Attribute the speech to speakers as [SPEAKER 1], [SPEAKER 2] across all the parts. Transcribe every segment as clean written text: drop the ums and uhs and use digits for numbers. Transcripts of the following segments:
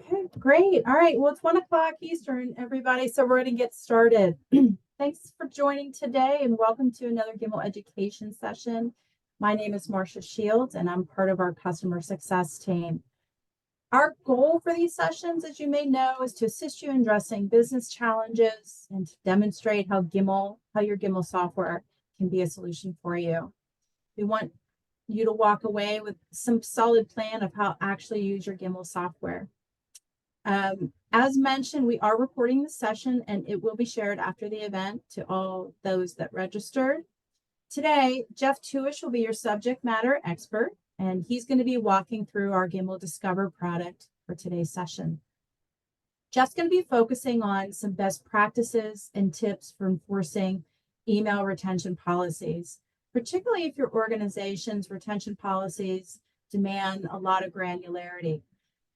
[SPEAKER 1] Okay, great. All right. Well, it's 1 o'clock Eastern, everybody. So we're going to get started. Thanks for joining today and welcome to another Gimmal education session. My name is Marcia Shields and I'm part of our customer success team. Our goal for these sessions, as you may know, is to assist you in addressing business challenges and to demonstrate how your Gimmal software can be a solution for you. We want you to walk away with some solid plan of how to actually use your Gimmal software. As mentioned, we are recording the session and it will be shared after the event to all those that registered. Today, Jeff Tuish will be your subject matter expert, and he's going to be walking through our Gimmal Discover product for today's session. Jeff's going to be focusing on some best practices and tips for enforcing email retention policies, particularly if your organization's retention policies demand a lot of granularity.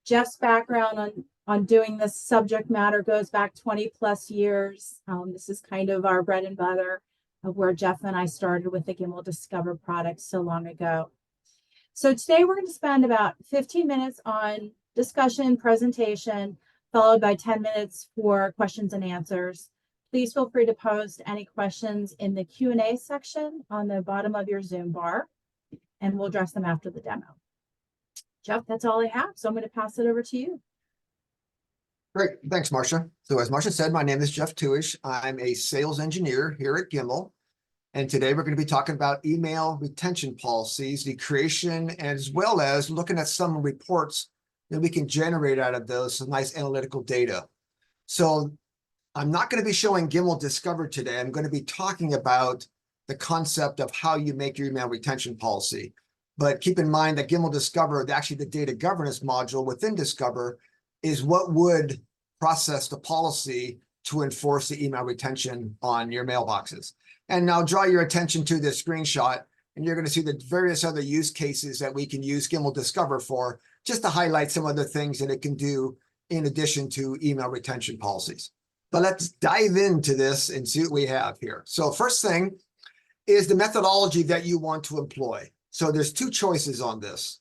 [SPEAKER 1] Jeff's background on doing this subject matter goes back 20 plus years. This is kind of our bread and butter of where Jeff and I started with the Gimmal Discover product so long ago. So today we're going to spend about 15 minutes on discussion, presentation, followed by 10 minutes for questions and answers. Please feel free to post any questions in the Q&A section on the bottom of your Zoom bar, and we'll address them after the demo. Jeff, that's all I have, so I'm going to pass it over to you.
[SPEAKER 2] Great. Thanks, Marcia. So as Marcia said, my name is Jeff Tuish. I'm a sales engineer here at Gimmal. And today we're going to be talking about email retention policies, the creation, as well as looking at some reports that we can generate out of those, some nice analytical data. So I'm not going to be showing Gimmal Discover today. I'm going to be talking about the concept of how you make your email retention policy. But keep in mind that Gimmal Discover, actually the data governance module within Discover, is what would process the policy to enforce the email retention on your mailboxes. And now draw your attention to this screenshot, and you're going to see the various other use cases that we can use Gimmal Discover for, just to highlight some of the things that it can do in addition to email retention policies. But let's dive into this and see what we have here. So first thing is the methodology that you want to employ. So there's two choices on this.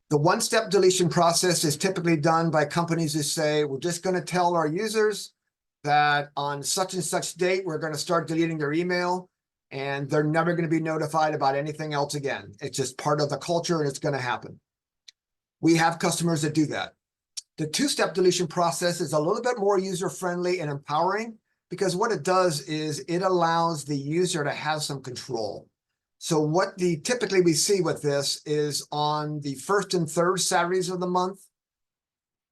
[SPEAKER 2] The one-step deletion process is typically done by companies who say, we're just going to tell our users that on such and such date, we're going to start deleting their email, and they're never going to be notified about anything else again. It's just part of the culture, and it's going to happen. We have customers that do that. The two-step deletion process is a little bit more user-friendly and empowering, because what it does is it allows the user to have some control. So what typically we see with this is on the first and third Saturdays of the month,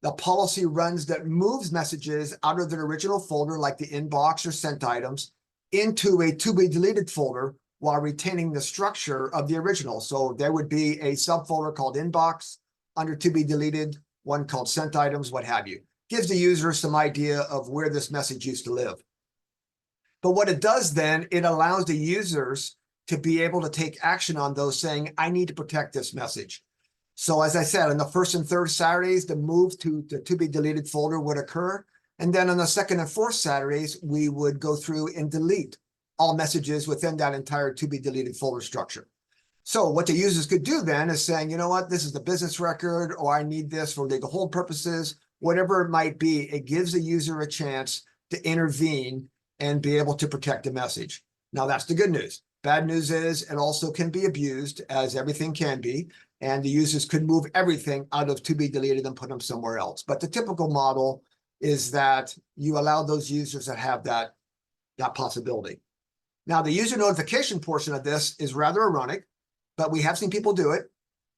[SPEAKER 2] the policy runs that moves messages out of their original folder, like the inbox or sent items, into a to-be-deleted folder while retaining the structure of the original. So there would be a subfolder called inbox under to-be-deleted, one called sent items, what have you. Gives the user some idea of where this message used to live. But what it does then, it allows the users to be able to take action on those, saying, I need to protect this message. So as I said, on the first and third Saturdays, the move to the to-be-deleted folder would occur. And then on the second and fourth Saturdays, we would go through and delete all messages within that entire to-be-deleted folder structure. So what the users could do then is saying, you know what, this is the business record, or I need this for legal hold purposes, whatever it might be. It gives the user a chance to intervene and be able to protect the message. Now, that's the good news. Bad news is it also can be abused, as everything can be, and the users could move everything out of to be deleted and put them somewhere else. But the typical model is that you allow those users that have that possibility. Now, the user notification portion of this is rather ironic, but we have seen people do it.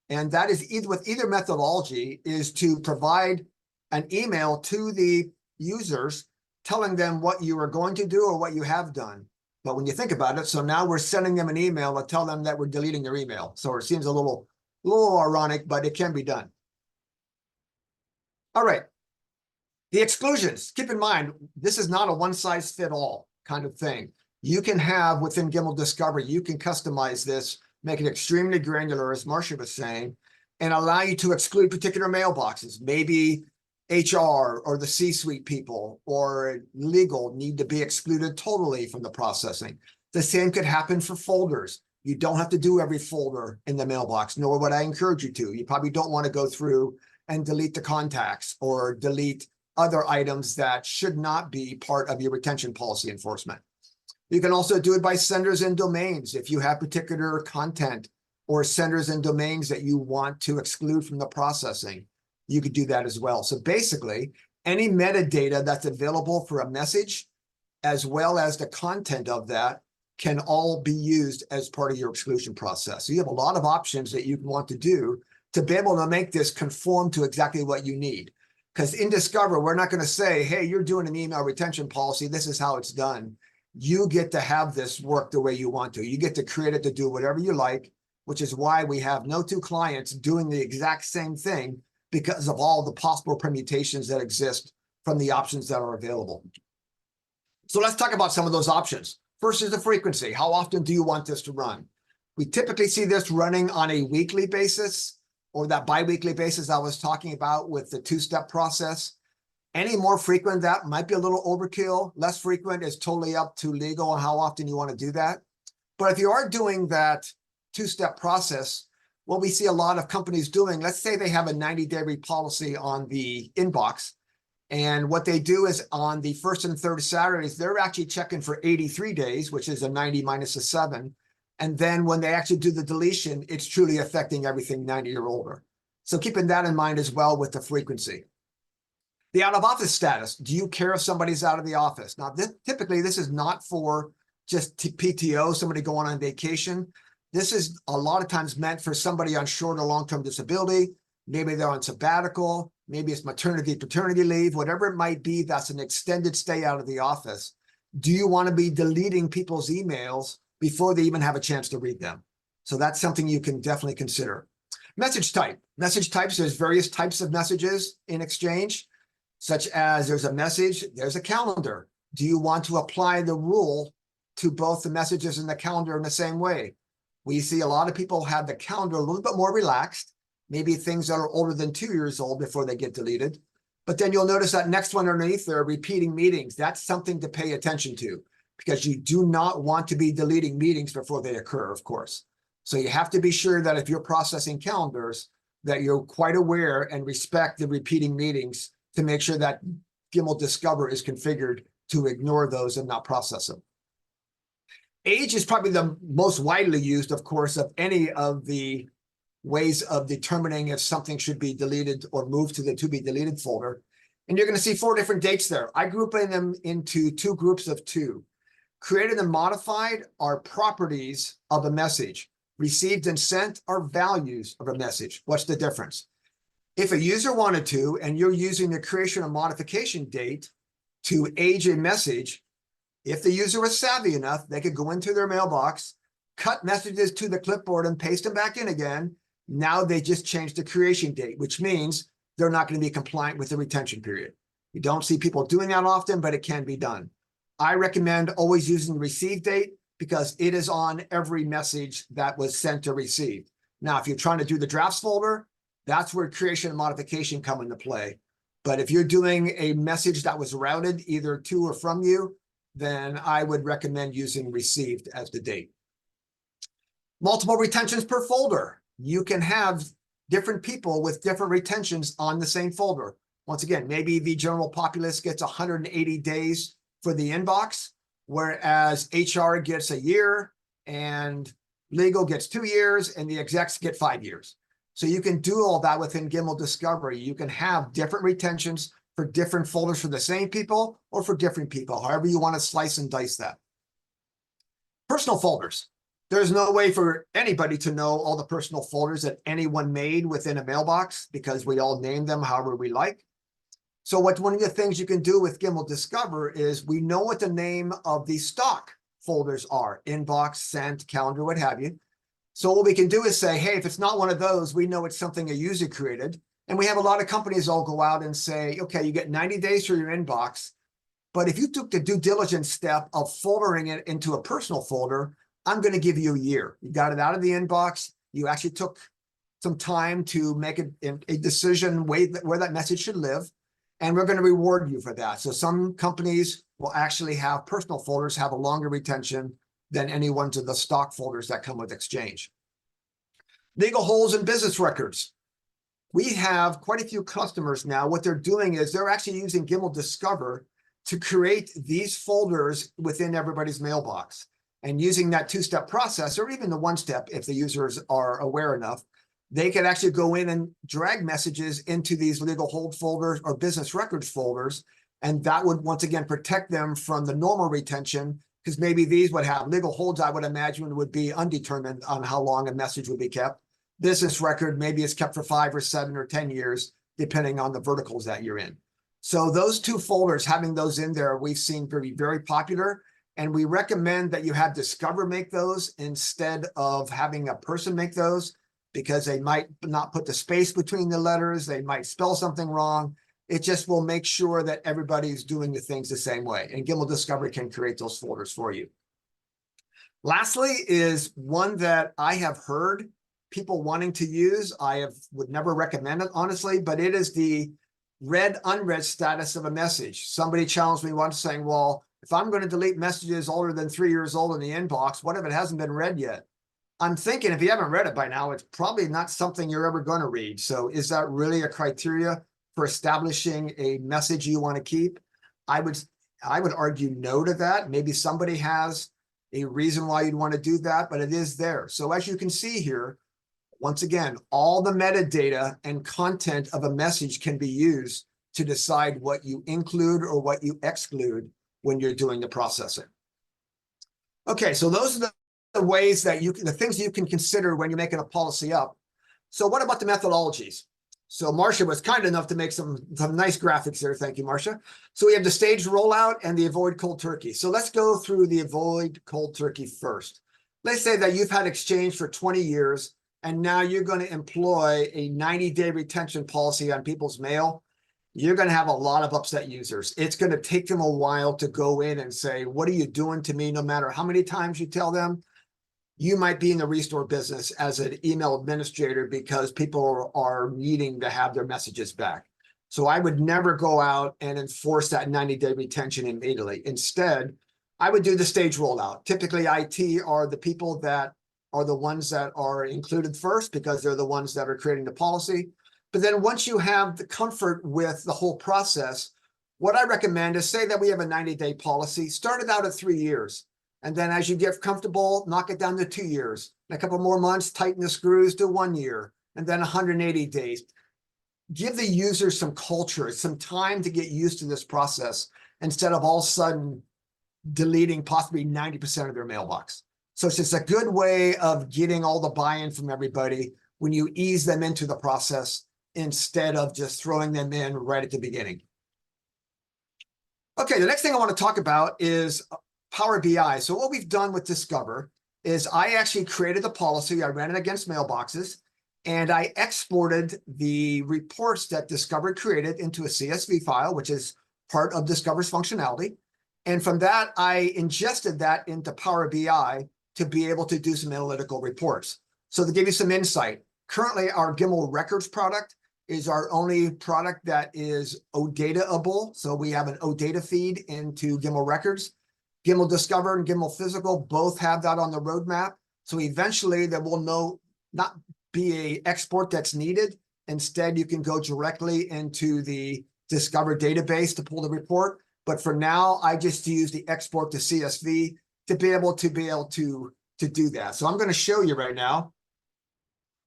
[SPEAKER 2] And that is with either methodology is to provide an email to the users telling them what you are going to do or what you have done. But when you think about it, so now we're sending them an email to tell them that we're deleting their email. So it seems a little ironic, but it can be done. All right. The exclusions. Keep in mind, this is not a one-size-fits-all kind of thing. You can have within Gimmal Discover, you can customize this, make it extremely granular, as Marcia was saying, and allow you to exclude particular mailboxes. Maybe HR or the C-suite people or legal need to be excluded totally from the processing. The same could happen for folders. You don't have to do every folder in the mailbox, nor would I encourage you to. You probably don't want to go through and delete the contacts or delete other items that should not be part of your retention policy enforcement. You can also do it by senders and domains. If you have particular content or senders and domains that you want to exclude from the processing, you could do that as well. So basically, any metadata that's available for a message, as well as the content of that, can all be used as part of your exclusion process. So you have a lot of options that you want to do to be able to make this conform to exactly what you need. Because in Discover, we're not going to say, hey, you're doing an email retention policy, this is how it's done. You get to have this work the way you want to. You get to create it to do whatever you like, which is why we have no two clients doing the exact same thing, because of all the possible permutations that exist from the options that are available. So let's talk about some of those options. First is the frequency. How often do you want this to run? We typically see this running on a weekly basis, or that bi-weekly basis I was talking about with the two-step process. Any more frequent that might be a little overkill. Less frequent is totally up to legal on how often you want to do that. But if you are doing that two-step process, what we see a lot of companies doing, let's say they have a 90-day policy on the inbox, and what they do is on the first and third Saturdays, they're actually checking for 83 days, which is a 90 minus a 7. And then when they actually do the deletion, it's truly affecting everything 90 or older. So keeping that in mind as well with the frequency. The out-of-office status. Do you care if somebody's out of the office? Now, typically, this is not for just PTO, somebody going on vacation. This is a lot of times meant for somebody on short or long-term disability. Maybe they're on sabbatical. Maybe it's maternity, paternity leave, whatever it might be, that's an extended stay out of the office. Do you want to be deleting people's emails before they even have a chance to read them? So that's something you can definitely consider. Message type. Message types, there's various types of messages in Exchange, such as there's a message, there's a calendar. Do you want to apply the rule to both the messages and the calendar in the same way? We see a lot of people have the calendar a little bit more relaxed, maybe things that are older than 2 years old before they get deleted. But then you'll notice that next one underneath there, repeating meetings. That's something to pay attention to, because you do not want to be deleting meetings before they occur, of course. So you have to be sure that if you're processing calendars, that you're quite aware and respect the repeating meetings to make sure that Gimmal Discover is configured to ignore those and not process them. Age is probably the most widely used, of course, of any of the ways of determining if something should be deleted or moved to the to be deleted folder. And you're going to see 4 different dates there. I group them into 2 groups of 2. Created and modified are properties of a message. Received and sent are values of a message. What's the difference? If a user wanted to, and you're using the creation and modification date to age a message, if the user was savvy enough, they could go into their mailbox, cut messages to the clipboard and paste them back in again. Now they just changed the creation date, which means they're not going to be compliant with the retention period. You don't see people doing that often, but it can be done. I recommend always using the receive date because it is on every message that was sent or received. Now, if you're trying to do the drafts folder, that's where creation and modification come into play. But if you're doing a message that was routed either to or from you, then I would recommend using received as the date. Multiple retentions per folder. You can have different people with different retentions on the same folder. Once again, maybe the general populace gets 180 days for the inbox, whereas HR gets a year and legal gets 2 years and the execs get 5 years. So you can do all that within Gimmal Discovery. You can have different retentions for different folders for the same people or for different people, however you want to slice and dice that. Personal folders. There's no way for anybody to know all the personal folders that anyone made within a mailbox because we all name them however we like. So one of the things you can do with Gimmal Discover is we know what the name of the stock folders are: inbox, sent, calendar, what have you. So what we can do is say, hey, if it's not one of those, we know it's something a user created. And we have a lot of companies all go out and say, okay, you get 90 days for your inbox. But if you took the due diligence step of foldering it into a personal folder, I'm going to give you a year. You got it out of the inbox. You actually took some time to make a decision where that message should live. And we're going to reward you for that. So some companies will actually have personal folders have a longer retention than any ones of the stock folders that come with Exchange. Legal holds and business records. we have quite a few customers now. What they're doing is they're actually using Gimmal Discover to create these folders within everybody's mailbox. And using that two-step process, or even the one-step, if the users are aware enough, they can actually go in and drag messages into these legal hold folders or business records folders. And that would, once again, protect them from the normal retention, because maybe these would have legal holds, I would imagine, would be undetermined on how long a message would be kept. Business record, maybe it's kept for 5 or 7 or 10 years, depending on the verticals that you're in. So those two folders, having those in there, we've seen very, very popular. And we recommend that you have Discover make those instead of having a person make those, because they might not put the space between the letters. They might spell something wrong. It just will make sure that everybody's doing the things the same way. And Gimmal Discover can create those folders for you. Lastly is one that I have heard people wanting to use. Would never recommend it, honestly, but it is the read unread status of a message. Somebody challenged me once saying, well, if I'm going to delete messages older than 3 years old in the inbox, what if it hasn't been read yet? I'm thinking if you haven't read it by now, it's probably not something you're ever going to read. So is that really a criteria for establishing a message you want to keep? I would argue no to that. Maybe somebody has a reason why you'd want to do that, but it is there. So as you can see here, once again, all the metadata and content of a message can be used to decide what you include or what you exclude when you're doing the processing. Okay, so those are the ways that the things you can consider when you're making a policy up. So what about the methodologies? So Marcia was kind enough to make some nice graphics there. Thank you, Marcia. So we have the staged rollout and the avoid cold turkey. So let's go through the avoid cold turkey first. Let's say that you've had Exchange for 20 years, and now you're going to employ a 90-day retention policy on people's mail. You're going to have a lot of upset users. It's going to take them a while to go in and say, what are you doing to me? No matter how many times you tell them. You might be in the restore business as an email administrator because people are needing to have their messages back. So I would never go out and enforce that 90-day retention immediately. Instead, I would do the stage rollout. Typically, IT are the people that are the ones that are included first because they're the ones that are creating the policy. But then once you have the comfort with the whole process, what I recommend is, say that we have a 90-day policy, start it out at 3 years. And then as you get comfortable, knock it down to 2 years. In a couple more months, tighten the screws to 1 year, and then 180 days. Give the user some culture, some time to get used to this process, instead of all of a sudden deleting possibly 90% of their mailbox. So it's just a good way of getting all the buy-in from everybody when you ease them into the process, instead of just throwing them in right at the beginning. Okay, the next thing I want to talk about is Power BI. So what we've done with Discover is I actually created the policy. I ran it against mailboxes, and I exported the reports that Discover created into a CSV file, which is part of Discover's functionality. And from that, I ingested that into Power BI to be able to do some analytical reports. So to give you some insight, currently our Gimmal Records product is our only product that is OData-able. So we have an OData feed into Gimmal Records. Gimmal Discover and Gimmal Physical both have that on the roadmap. So eventually there will not be an export that's needed. Instead, you can go directly into the Discover database to pull the report. But for now, I just use the export to CSV to be able to do that. So I'm going to show you right now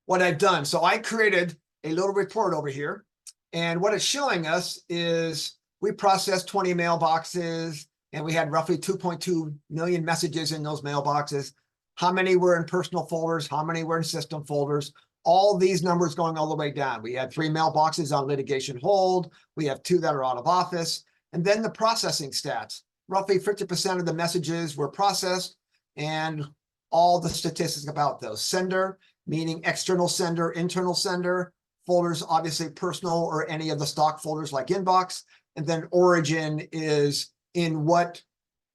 [SPEAKER 2] what I've done. So I created a little report over here. And what it's showing us is we processed 20 mailboxes, and we had roughly 2.2 million messages in those mailboxes. How many were in personal folders? How many were in system folders? All these numbers going all the way down. We had 3 mailboxes on litigation hold. We have 2 that are out of office. And then the processing stats. Roughly 50% of the messages were processed, and all the statistics about those. Sender, meaning external sender, internal sender. Folders, obviously personal or any of the stock folders like inbox. And then origin is in what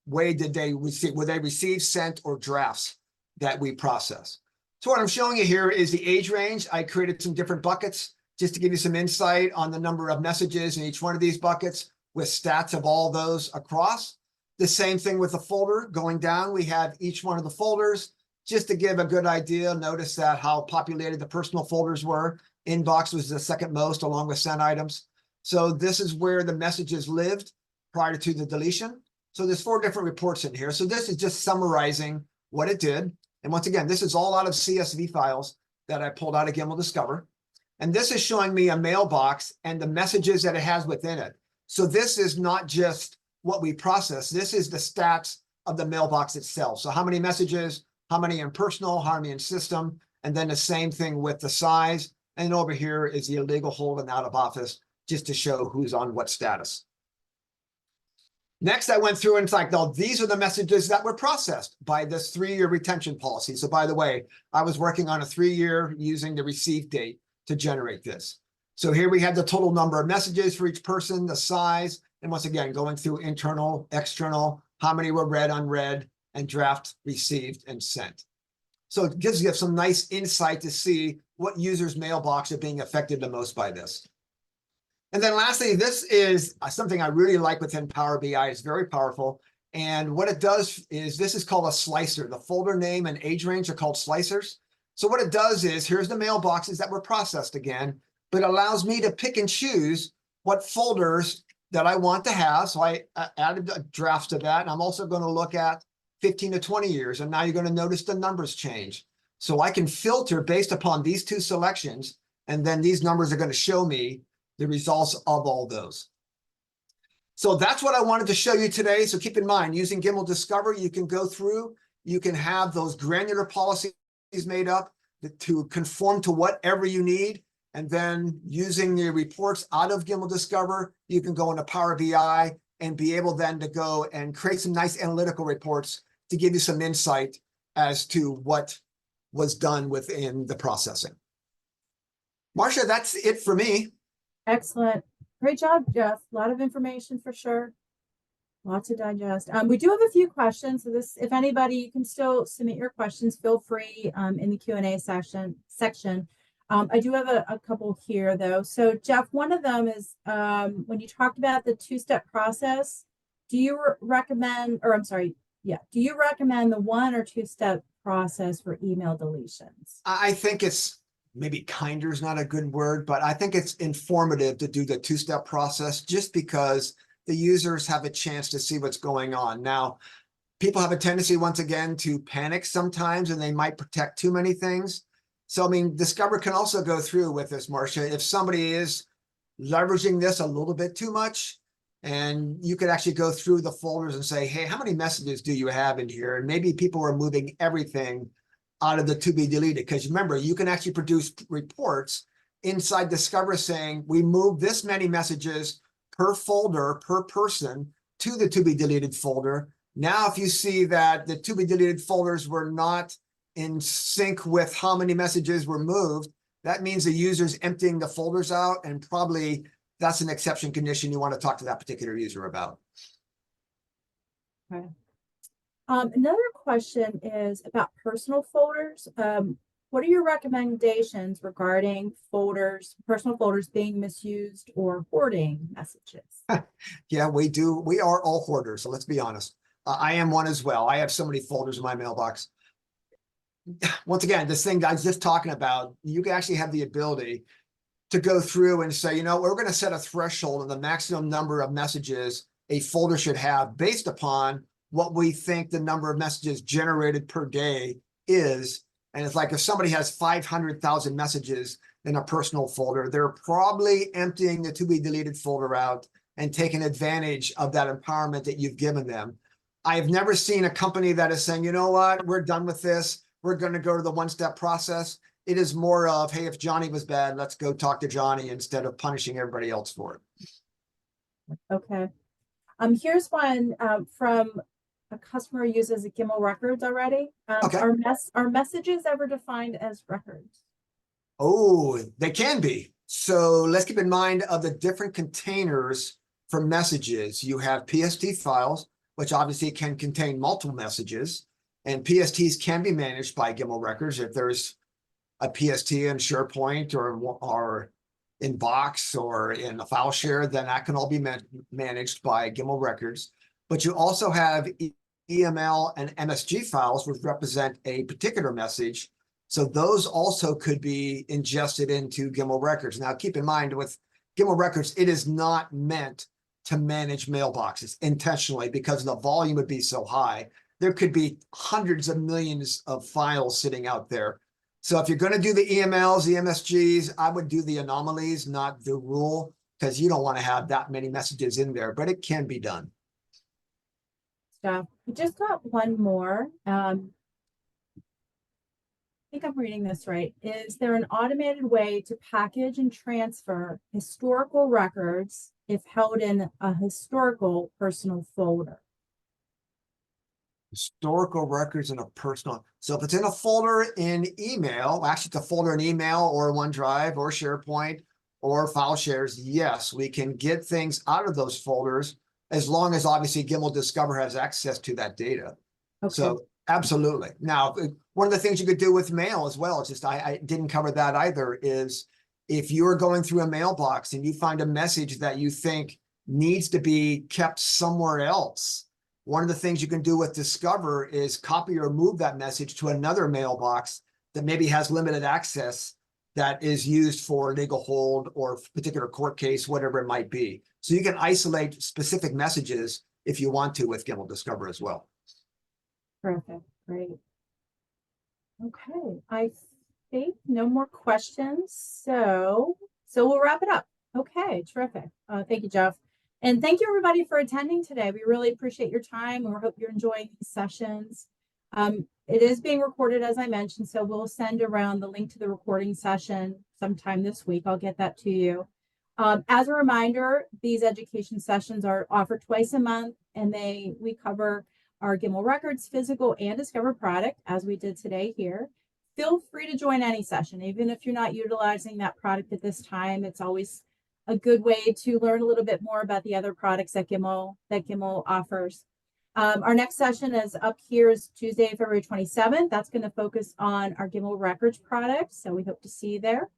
[SPEAKER 2] way did they receive? Were they received, sent, or drafts that we process? So what I'm showing you here is the age range. I created some different buckets just to give you some insight on the number of messages in each one of these buckets with stats of all those across. The same thing with the folder going down. We have each one of the folders just to give a good idea. Notice that how populated the personal folders were. Inbox was the second most, along with sent items. So this is where the messages lived prior to the deletion. So there's 4 different reports in here. So this is just summarizing what it did. And once again, this is all out of CSV files that I pulled out of Gimmal Discover. And this is showing me a mailbox and the messages that it has within it. So this is not just what we process. This is the stats of the mailbox itself. So how many messages, how many in personal, how many in system, and then the same thing with the size. And over here is the illegal hold and out of office, just to show who's on what status. Next, I went through and it's like, no, these are the messages that were processed by this 3-year retention policy. So by the way, I was working on a 3-year using the receive date to generate this. So here we have the total number of messages for each person, the size, and once again, going through internal, external, how many were read, unread, and draft, received, and sent. So it gives you some nice insight to see what users' mailbox are being affected the most by this. And then lastly, this is something I really like within Power BI. It's very powerful. And what it does is this is called a slicer. The folder name and age range are called slicers. So what it does is here's the mailboxes that were processed again, but it allows me to pick and choose what folders that I want to have. So I added drafts to that. And I'm also going to look at 15 to 20 years. And now you're going to notice the numbers change. So I can filter based upon these 2 selections. And then these numbers are going to show me the results of all those. So that's what I wanted to show you today. So keep in mind, using Gimmal Discover, you can go through, you can have those granular policies made up to conform to whatever you need. And then using the reports out of Gimmal Discover, you can go into Power BI and be able then to go and create some nice analytical reports to give you some insight as to what was done within the processing. Marcia, that's it for me.
[SPEAKER 1] Excellent. Great job, Jeff. A lot of information for sure. Lots to digest. We do have a few questions. So this, if anybody, you can still submit your questions. Feel free in the Q&A section. I do have a couple here though. So Jeff, one of them is when you talked about the 2-step process, do you recommend, or I'm sorry, yeah, do you recommend the 1 or 2-step process for email deletions?
[SPEAKER 2] I think it's maybe kinder is not a good word, but I think it's informative to do the 2-step process just because the users have a chance to see what's going on. Now, people have a tendency, once again, to panic sometimes, and they might protect too many things. So, I mean, Discover can also go through with this, Marcia. If somebody is leveraging this a little bit too much, and you could actually go through the folders and say, hey, how many messages do you have in here? And maybe people are moving everything out of the to be deleted. Because remember, you can actually produce reports inside Discover saying, we moved this many messages per folder, per person to the to be deleted folder. Now, if you see that the to be deleted folders were not in sync with how many messages were moved, that means the user's emptying the folders out, and probably that's an exception condition you want to talk to that particular user about.
[SPEAKER 1] Okay. Another question is about personal folders. What are your recommendations regarding folders, personal folders being misused or hoarding messages?
[SPEAKER 2] Yeah, we do. We are all hoarders. So let's be honest. I am one as well. I have so many folders in my mailbox. Once again, this thing I was just talking about, you can actually have the ability to go through and say, you know, we're going to set a threshold of the maximum number of messages a folder should have based upon what we think the number of messages generated per day is. And it's like if somebody has 500,000 messages in a personal folder, they're probably emptying the to be deleted folder out and taking advantage of that empowerment that you've given them. I've never seen a company that is saying, you know what, we're done with this. We're going to go to the 1-step process. It is more of, hey, if Johnny was bad, let's go talk to Johnny instead of punishing everybody else for it.
[SPEAKER 1] Okay. Here's one from a customer who uses Gimmal records already.
[SPEAKER 2] Okay.
[SPEAKER 1] Are messages ever defined as records?
[SPEAKER 2] Oh, they can be. So let's keep in mind of the different containers for messages. You have PST files, which obviously can contain multiple messages, and PSTs can be managed by Gimmal records. If there's a PST in SharePoint or in Box or in a file share, then that can all be managed by Gimmal records. But you also have EML and MSG files, which represent a particular message. So those also could be ingested into Gimmal records. Now, keep in mind with Gimmal records, it is not meant to manage mailboxes intentionally because the volume would be so high. There could be hundreds of millions of files sitting out there. So if you're going to do the EMLs, the MSGs, I would do the anomalies, not the rule, because you don't want to have that many messages in there, but it can be done.
[SPEAKER 1] Stuff. We just got one more. I think I'm reading this right. Is there an automated way to package and transfer historical records if held in a historical personal folder?
[SPEAKER 2] Historical records in a personal. So if it's in a folder in email, actually it's a folder in email or OneDrive or SharePoint or file shares, yes, we can get things out of those folders as long as obviously Gimmal Discover has access to that data.
[SPEAKER 1] Okay.
[SPEAKER 2] So absolutely. Now, one of the things you could do with mail as well, it's just I didn't cover that either, is if you're going through a mailbox and you find a message that you think needs to be kept somewhere else, one of the things you can do with Discover is copy or move that message to another mailbox that maybe has limited access that is used for legal hold or particular court case, whatever it might be. So you can isolate specific messages if you want to with Gimmal Discover as well.
[SPEAKER 1] Perfect. Great. Okay. I think no more questions. So we'll wrap it up. Okay. Terrific. Thank you, Jeff. And thank you everybody for attending today. We really appreciate your time and we hope you're enjoying these sessions. It is being recorded, as I mentioned, so we'll send around the link to the recording session sometime this week. I'll get that to you. As a reminder, these education sessions are offered twice a month and we cover our Gimmal Records physical and Discover product, as we did today here. Feel free to join any session, even if you're not utilizing that product at this time. It's always a good way to learn a little bit more about the other products that Gimmal offers. Our next session is up here is Tuesday, February 27th. That's going to focus on our Gimmal Records products. So we hope to see you there.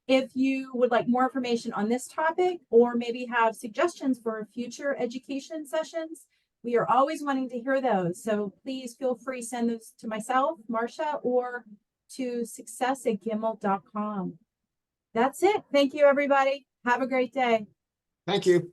[SPEAKER 1] If you would like more information on this topic or maybe have suggestions for future education sessions, we are always wanting to hear those. So please feel free to send those to myself, Marcia, or to success@gimmal.com. That's it. Thank you, everybody. Have a great day.
[SPEAKER 2] Thank you.